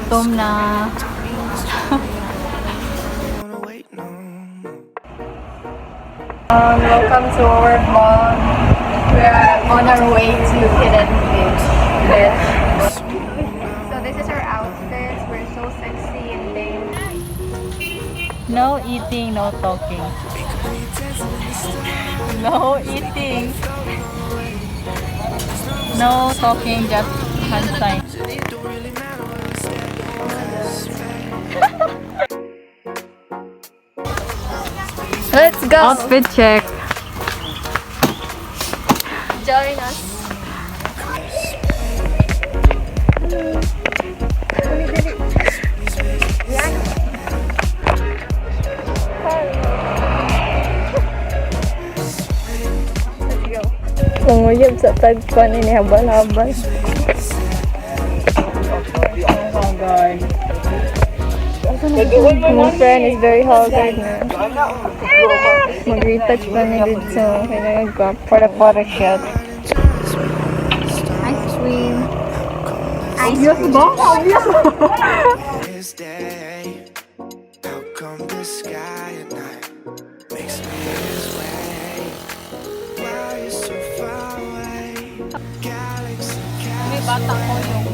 Gutom na. Welcome to our vlog. We're on our way to Hidden Beach. So this is our outfits. We're so sexy and things. No eating, no talking. No eating. No talking, just hand sign. Let's go. Outfit check. Join us. Menguyap sa tagpan ini habal-habal. My friend is very haggard na. Mag-retouch pa ni dito. Kaya nag-grab for the photo shoot. Ice cream. Obvious ba? Obvious. May bata ko yung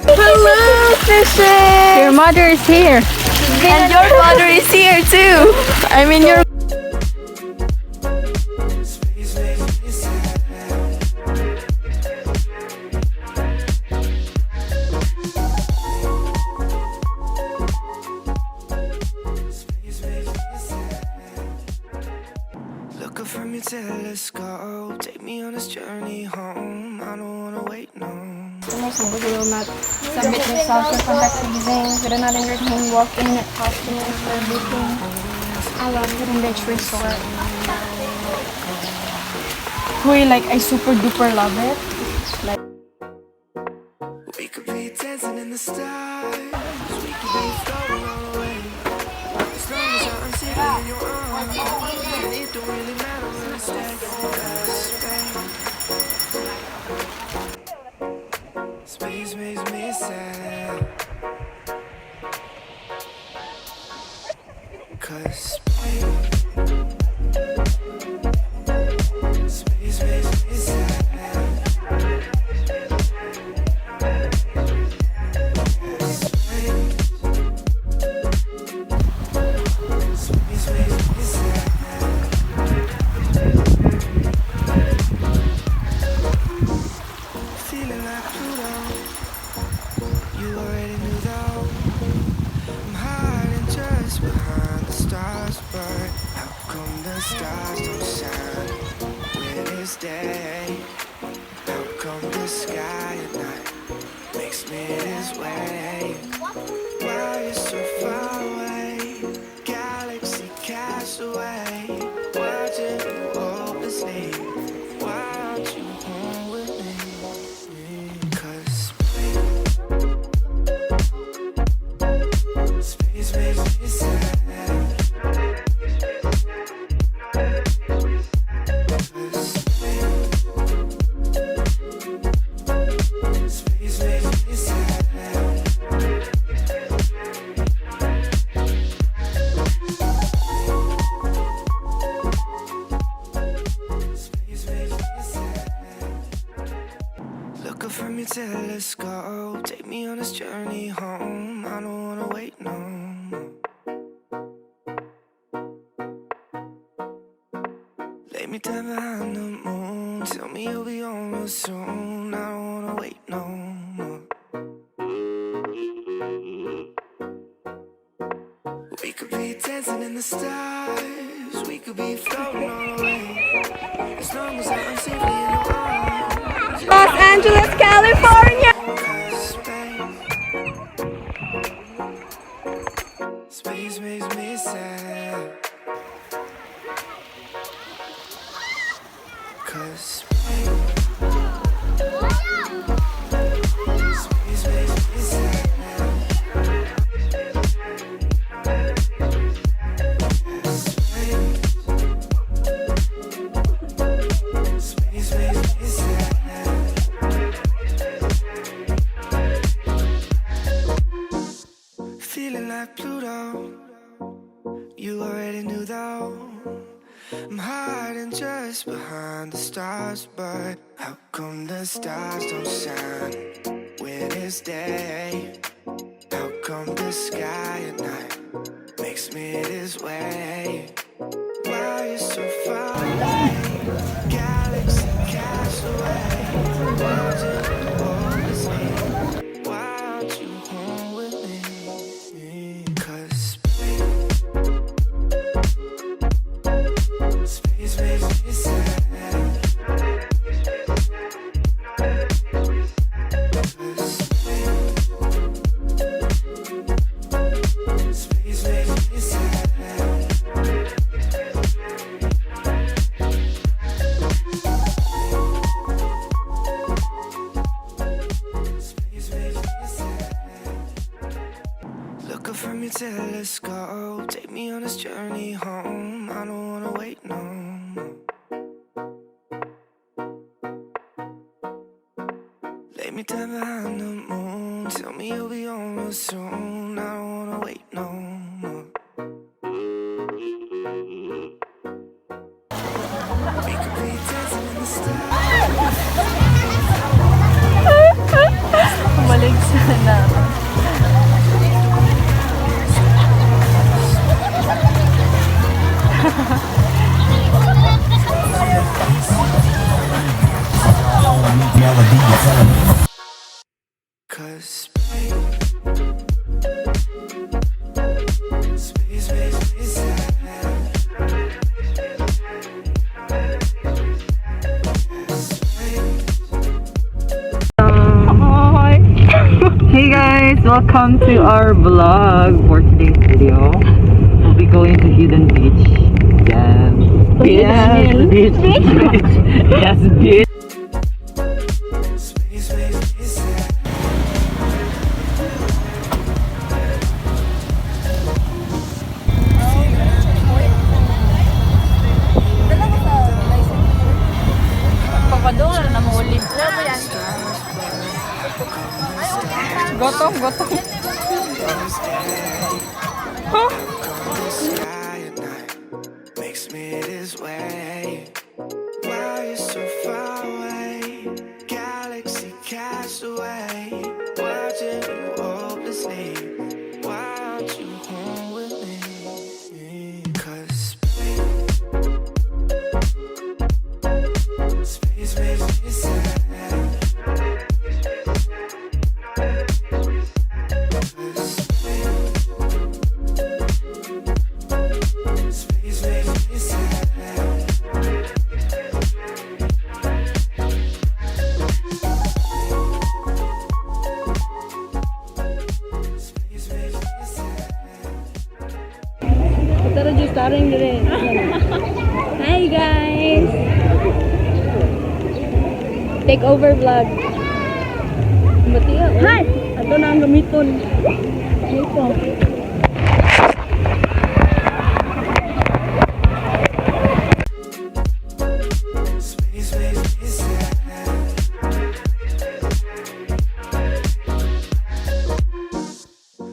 Hello, fishes! your mother is here. And your mother is here too. I mean, your Looking from your telescope, take me on this journey home. I don't wanna wait no. we will not submit themselves to conduct exams. We do not entertain walk-in customers for booking. I love Hidden Beach Resort. Wait, like I super duper love it. Like We could be dancing in the stars. We could be floating all the way. As long as I'm safely in your arms, it don't really matter where I stay. 'Cause space makes me sad. 'Cause space makes me sad. Feeling like Pluto, you already knew though. I'm hiding just behind the stars, but how come the stars don't shine when it's day? How come the sky at night makes me this way? Why you so far away? Galaxy cast away. Why did you open sleep? Why aren't you home with me? 'Cause space makes me sad. 'Cause space makes me sad. Space makes me sad. Looking from your telescope, take me on this journey home. I don't wanna wait no more. Lay me down behind the moon, tell me you'll be on real soon. I don't wanna wait no more. We could be dancing in the stars, we could be floating all the way. As long as I'm safely in your arms. Los Angeles, California. Space makes me sad. 'Cause space makes me sad. like Pluto. You already knew though. I'm hiding just behind the stars, but how come the stars don't shine when it's day? How come the sky at night makes me this way? Why you so far away? Galaxy cast away. Watching you hopelessly. Why aren't you home with me? 'Cause space makes me sad. 'Cause space makes me sad. Space makes me sad. Look up from your telescope, take me on this journey home. I don't wanna wait no more. Lay me down behind the moon, tell me you'll be on real soon. I don't wanna wait no more. We could be dancing in the stars. Kumalig sana. Cause space makes me sad. Hi! Hey guys, welcome to our vlog for today's video. We'll be going to Hidden Beach. Yes. Yes, beach. Yes, beach. Space makes me sad. Papadong na maulit. Gotong, gotong. Huh? The sky at night makes me this way. Why you so far away? Galaxy cast away. Watching you hopelessly. Why aren't you home with me? 'Cause space makes me sad. 'Cause space makes me sad. Space makes me sad. Tara, just starting dire. Hi guys! Take over vlog. Matiya. Hi! Ato na ang gamiton. Ito. Space makes me sad.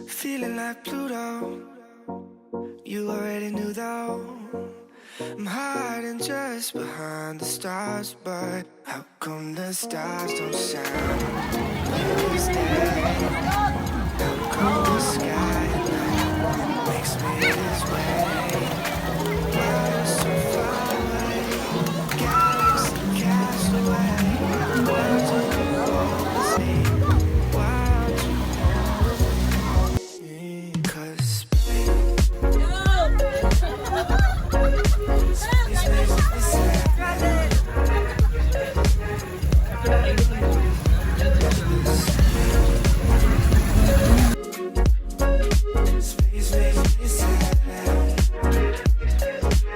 Feeling like Pluto. You already knew though. I'm hiding just behind the stars, but how come the stars don't shine when it's day?